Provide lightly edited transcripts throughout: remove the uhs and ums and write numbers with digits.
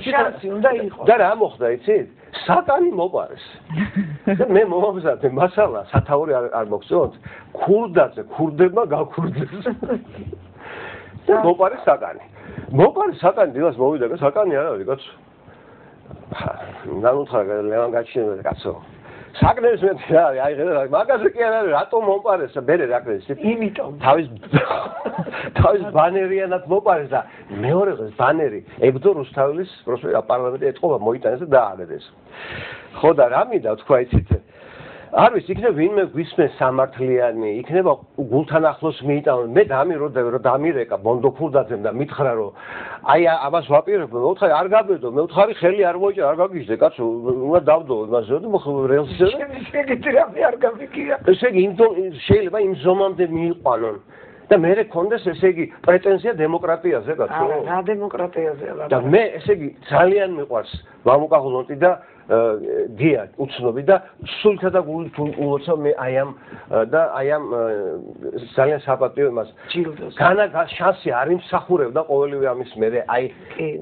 შანსი უნდა იყოს. და რა მოხდა, იცით? სატანი მოპარეს. და მე მომამზადე მასალა სათაური არ მოგწონთ. ქურდებმა გაქურდეს. და მოპარეს სატანი. მოპარეს სატანი დილას მოვიდა და სატანი არ არის, კაცო. ნანუთხარა ლევან გაჩინე კაცო. საკნეს მე აი ხედავ მაგაზე კი არ არის რატომ მომპარეს ბერე რაკრეს იმიტომ თავის ბანერიანად მომპარეს და მეორე ბანერი ებდო რუსთაველის პროსპერა პარლამენტი ეთყობა მოიტანეს და დააგდეს ხო და რა მინდა თქვა იცით არ ვიცი იქნება ვინმე გვისმენს სამართლიანი იქნება გულთან ახლოს მიიტანონ მე დამიროდები რომ დამირეკა ბონდო ქურდაძემ და მითხრა რომ აი ამას ვაპირებ მე ვთხარი არ გაბედო მე ვთხარი ხელი არ მოიჭრა არ გაგიჟდე კაცო უნდა დავდო იმაზე და მოხ რელსზე შეგიძლია რამე არ გამიგია ესე იგი შეიძლება იმ ზომამდე მიიყვანონ და მე გქონდეს ესე იგი პრეტენზია დემოკრატიაზე კაცო რა დემოკრატიაზეა და მე ესე იგი ძალიან მიყვარს ვამუკაღლონტი და გია უცნობი და სულთა და გულით უოცავ მე აი ამ ძალიან საპატიო იმას განა შანსი არ იმსახურებდა ყოველივე ამის მერე აი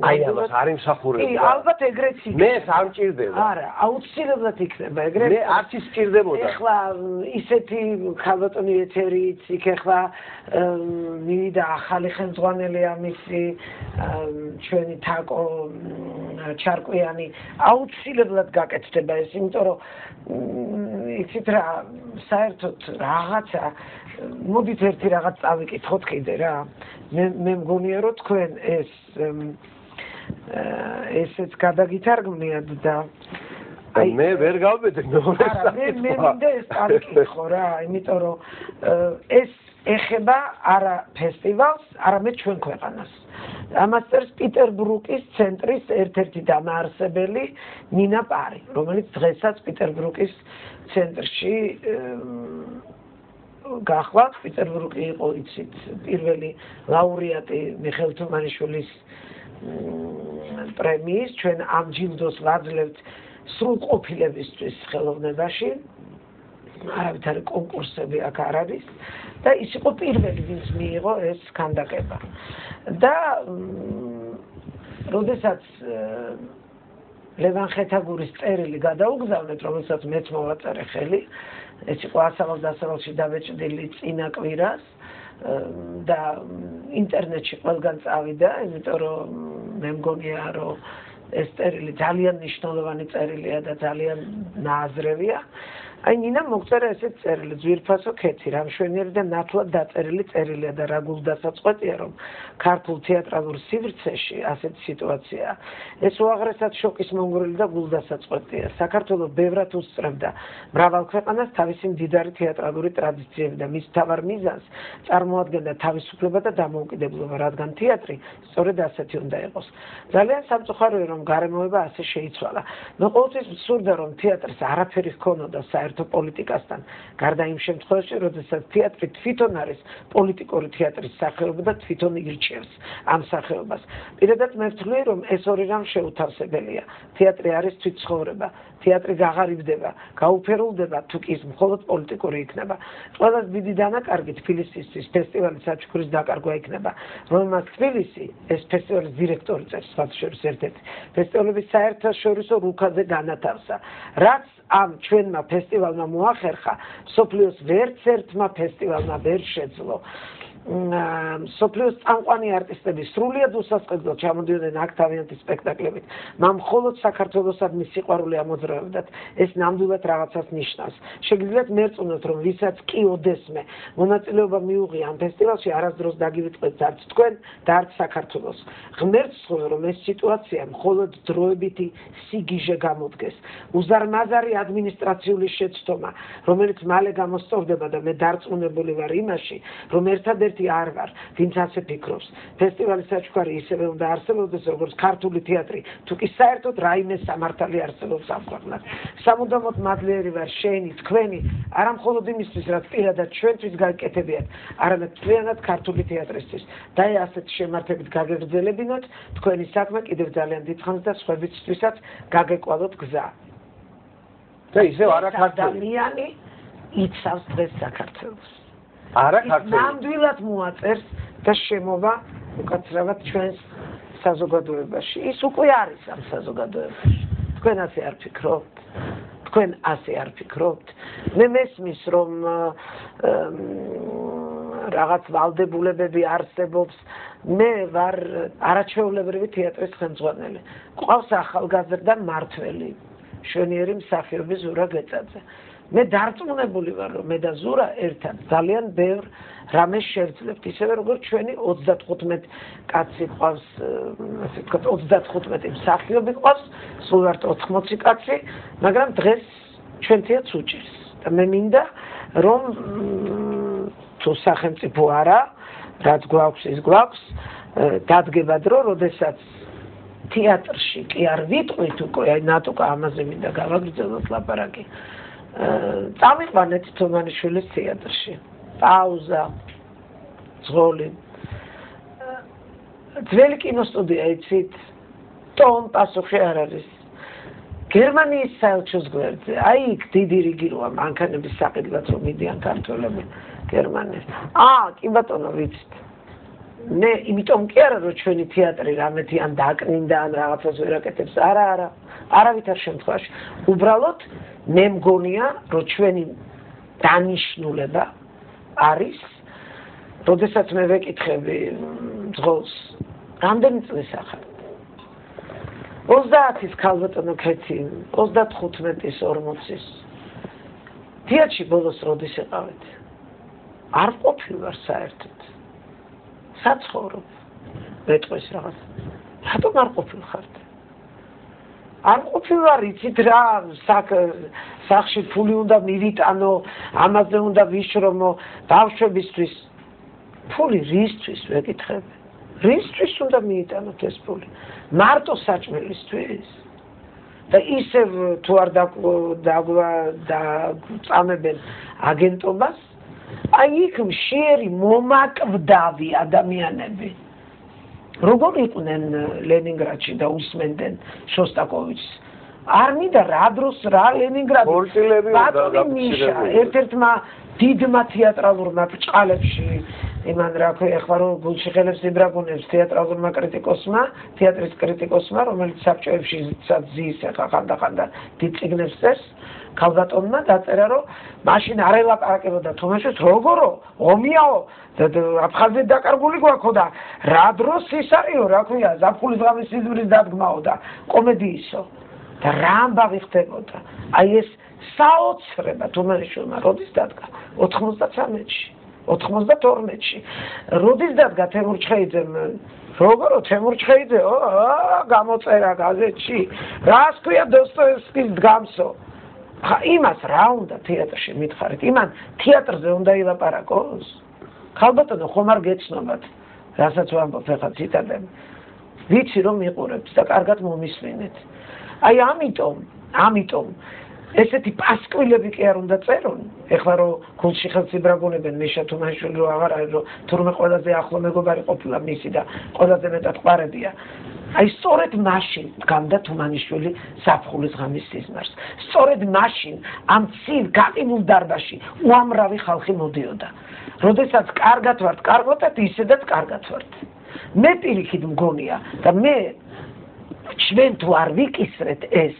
ამას არ იმსახურებდა კი ალბათ ეგრეც იქნება მე არ მჭირდება არა აუცილებლად იქნება ეგრეც მე არც ის მჭირდებოდა ეხლა ისეთი ქალბატონი ეთერიც იქ ეხლა მივიდა ახალი ხელმძღვანელი ამისი ჩვენი თაკო ჩარკვიანი აუცილებლად გაკეთდება ეს, იმიტომ რომ იცით რა, საერთოდ რაღაცა მოდით ერთი რაღაც წავიკითხოთ კიდე რა. მე მგონია რომ თქვენ ესეც გადაგითარგმნიათ და მე ვერ გავბედე მეორეს. არა, მე მინდა ეს წავიკითხო რა, იმიტომ რომ ეს ეხება არა ფესტივალს, არამედ ჩვენ ქვეყანას. ამას წერს პიტერბრუკის ცენტრის ერთ-ერთი დამაარსებელი ნინა პარი, რომელიც დღესაც პიტერბრუკის ცენტრში გახლავთ. პიტერბრუკი იყო იცით პირველი ლაურეატი მიხეილ თუმანიშვილის პრემიის, ჩვენ ამ ჯილდოს ვაძლევთ სრულყოფილებისთვის ხელოვნებაში. არავითარი კონკურსები აქ არ არის და ის იყო პირველი ვინც მიიღო ეს ქანდაკება და როდესაც ლევან ხეთაგურის წერილი გადაუგზავნეთ რომელსაც მეც მოვაწერე ხელი ეს იყო ასაღალ-დასაღალში დაბეჭდილი წინა კვირას და ინტერნეტში ყველგან წავიდა იმიტომ რომ მე მგონია რომ ეს წერილი ძალიან მნიშვნელოვანი წერილია და ძალიან ნააზრევია აი ნინა მოგწერა ესეთ წერილი ძვირფასო ქეთი რამშვენიერი და ნათლად დაწერილი წერილია და რა გულდასაწყვეტია რომ ქართულ თეატრალურ სივრცეში ასეთი სიტუაციაა ეს უაღრესად შოკის მომგვრელი და გულდასაწყვეტია საქართველოს ბევრად უსწრებდა მრავალ ქვეყანას თავისი მდიდარი თეატრალური ტრადიციები და მის მთავარ მიზანს წარმოადგენდა თავისუფლება და დამოუკიდებლობა რადგან თეატრი სწორედ ასეთი უნდა იყოს ძალიან სამწუხაროა რომ გარემოება ასე შეიცვალა მე ყოველთვის ვსურდა რომ თეატრს არაფერი ჰქონოდა საერთო პოლიტიკასთან გარდა იმ შემთხვევაში როდესაც თეატრი თვითონ არის პოლიტიკური თეატრის სახეობა და თვითონ ირჩევს ამ სახეობას პირადად მე ვთვლი რომ ეს ორი რამ შეუთავსებელია თეატრი არის თვითცხოვრება თეატრი გაღარიბდება გაუფერულდება თუ კი ის მხოლოდ პოლიტიკური იქნება ყველაზე დიდი დანაკარგი თბილისისთვის ფესტივალის საჩუქრის დაკარგვა იქნება რომელმაც თბილისი ეს ფესტივალის დირექტორი წერს სხვათა შორის ერთ-ერთი ფესტივალების საერთაშორისო რუქაზე განათავსა რაც ამ ჩვენმა ფესტივალმა მოახერხა სოფლიოს ვერც ერთმა ფესტივალმა ვერ შეძლო სოფლიოს წამყვანი არტისტები სრულიად უსასყიდლოდ ჩამოდიოდნენ აქ თავიანთი სპექტაკლებით მან მხოლოდ საქართველოსადმი სიყვარული ამოძრავებდათ ეს ნამდვილად რაღაცას ნიშნავს შეგიძლიათ მერწმუნოთ რომ ვისაც კი ოდესმე მონაწილეობა მიუღია ამ ფესტივალში არასდროს დაგივიწყეთ არც თქვენ და არც საქართველოს ღმერთს ვსხმობ რომ ეს სიტუაცია მხოლოდ დროებითი სიგიჟე გამოდგეს უზარმაზარი ადმინისტრაციული შეცდომა რომელიც მალე გამოსწორდება და მე დარწმუნებული ვარ იმაში რომ ერთადერთი არ ვარ, ვინც ასე ფიქრობს. ფესტივალის საჩუქარი ისევე უნდა არსებობდეს, როგორც ქართული თეატრი, თუ კი საერთოდ რაიმე სამართალი არსებობს ამ ქვეყანას. სამუდამოდ მადლიერი ვარ შენი, თქვენი, არა მხოლოდ იმისთვის, რაც პირადად ჩვენთვის გაიკეთებიათ, არამედ მთლიანად ქართული თეატრისთვის. და ასეთ შემართებით გაგეგრძელებინოთ, თქვენი საქმე კიდევ ძალიან დიდხანს და სხვებისთვისაც გაგეკვალოთ გზა. და ისევ არა ქართული ადამიანი იცავს დღეს საქართველოს. არა ქართული ნამდვილად მოაწერს და შემოვა უკაცრავად ჩვენს საზოგადოებაში, ის უკვე არის ამ საზოგადოებაში. თქვენ ასე არ ფიქრობთ? თქვენ ასე არ ფიქრობთ? მე მესმის რომ რაღაც ვალდებულებები არსებობს. მე ვარ არაჩვეულებრივი თეატრის ხელმძღვანელი. ყავს ახალგაზრდა მმართველი, მშვენიერი მსახიობი ზურა გეწაძე. მე დარწმუნებული ვარ, რომ მე და ზურა ერთად ძალიან ბევრ რამეს შევძლებთ, ისევე როგორც ჩვენი 35 კაცი ყავს, ასე ვთქვათ, 35 მსახიობი ყავს, სულ ვართ 80 კაცი, მაგრამ დღეს ჩვენთვიაც უჭირს. და მე მინდა, რომ თუ სახელმწიფო არა, რაც გვაქვს, ის გვაქვს, დადგება დრო, როდესაც თეატრში კი არ ვიტყვით უკვე, აი ნატუკა ამაზე მინდა გავაგრძელოთ ლაპარაკი. წამიყვანეთ თუმანიშვილის თეატრში. პაუზა, ძღოლი. ძველი კინოსტუდია იცით, ტომ პასუხი არ არის. გერმანიის საელჩოს გვერდზე, აი იქ დიდი რიგი როა მანქანების საყიდლად რომ მიდიან ქართველები გერმანიაში. კი ბატონო ვიცით. მე იმიტომ კი არა რომ ჩვენი თეატრი რამეთი ან დაკნინდა ან რაღაცას ვერ აკეთებს, არა, არავითარ შემთხვევაში. უბრალოდ მე მგონია რომ ჩვენი დანიშნულება არის, როდესაც მე ვეკითხები ძღოლს, რამდენი წლის ახალ? 30-ის ქალბატონო ქეთი, 35-ის 40-ის. თეატრში ბოლოს როდის იყავით? არ ყოფილვარ საერთოდ. საცხოვრობ. მეტყვის რაღაც. რატომ არ ყოფილხართ? არ ყოფილვარ, იცით რა, სახში ფული უნდა მივიტანო, ამაზე უნდა ვიშრომო, ბავშვებისთვის. ფული რისთვის ვეკითხები? რისთვის უნდა მიიტანოთ ეს ფული? მარტო საჭმელისთვის? და ისევ თუ არ დაგწამებენ აგენტობას, აი იქ მშიერი მომაკვდავი ადამიანები. როგორ იყვნენ ლენინგრადში და უსმენდნენ შოსტაკოვიჩს? არ მინდა რა დროს რა ლენინგრადი. ბატონი მიშა, ერთ-ერთმა დიდმა თეატრალურმა ბრჭყალებში იმან რა ქვია, ეხლა რომ გულშეხელებს იბრაგუნებს თეატრალურმა კრიტიკოსმა, თეატრის კრიტიკოსმა, რომელიც საბჭოებში ზის ეხლა ხანდახანდა დიდ წიგნებს წერს, ქალბატონმა დაწერა, რომ მაშინ არ ელაპარაკებოდა თუმაშვილს, როგორო, ომიაო, აფხაზეთ დაკარგული გვაქვს და რა დროს ის არისო, რა ქვია, ზაფხულის ღამის სიზმრის დადგმაო და კომედიისო და რა ამბავი ხდებოდა. აი ეს საოცრება თუმაშვილმა როდის დადგა? 93-ში. 92-ში. როდის დადგა თემურ ჩხეიძემ? როგორო თემურ ჩხეიძეო? გამოწერა გაზეთში. რას ქვია დოსტოევსკის დგამსო? იმას რა უნდა თეატრში მითხარით? იმან თეატრზე უნდა ილაპარაკოს? ქალბატონო, ხომ არ გეცნობათ, რასაც ვამბობ ახლა ციტატები. ვიცი რომ მიყურებთ და კარგად მომისმენთ. აი ამიტომ ესეთი პასკვილები კი არ უნდა წერონ. ეხლა რომ გულში ხელს იბრაგუნებენ მიშა თუმანიშვილი რომ აღარ არის, რომ თურმე ყველაზე ახლო მეგობარი ყოფილა მისი და ყველაზე მეტად ყვარებია. აი სწორედ მაშინ დგამდა თუმანიშვილი ზაფხულის ღამის სიზმარს. სწორედ მაშინ ამ ცივ გაყინულ დარბაზში უამრავი ხალხი მოდიოდა. როდესაც კარგად ვართ, კარგოდათ, ისედაც კარგად ვართ. მე პირიქით მგონია და მე ჩვენ თუ არ ვიკისრეთ ეს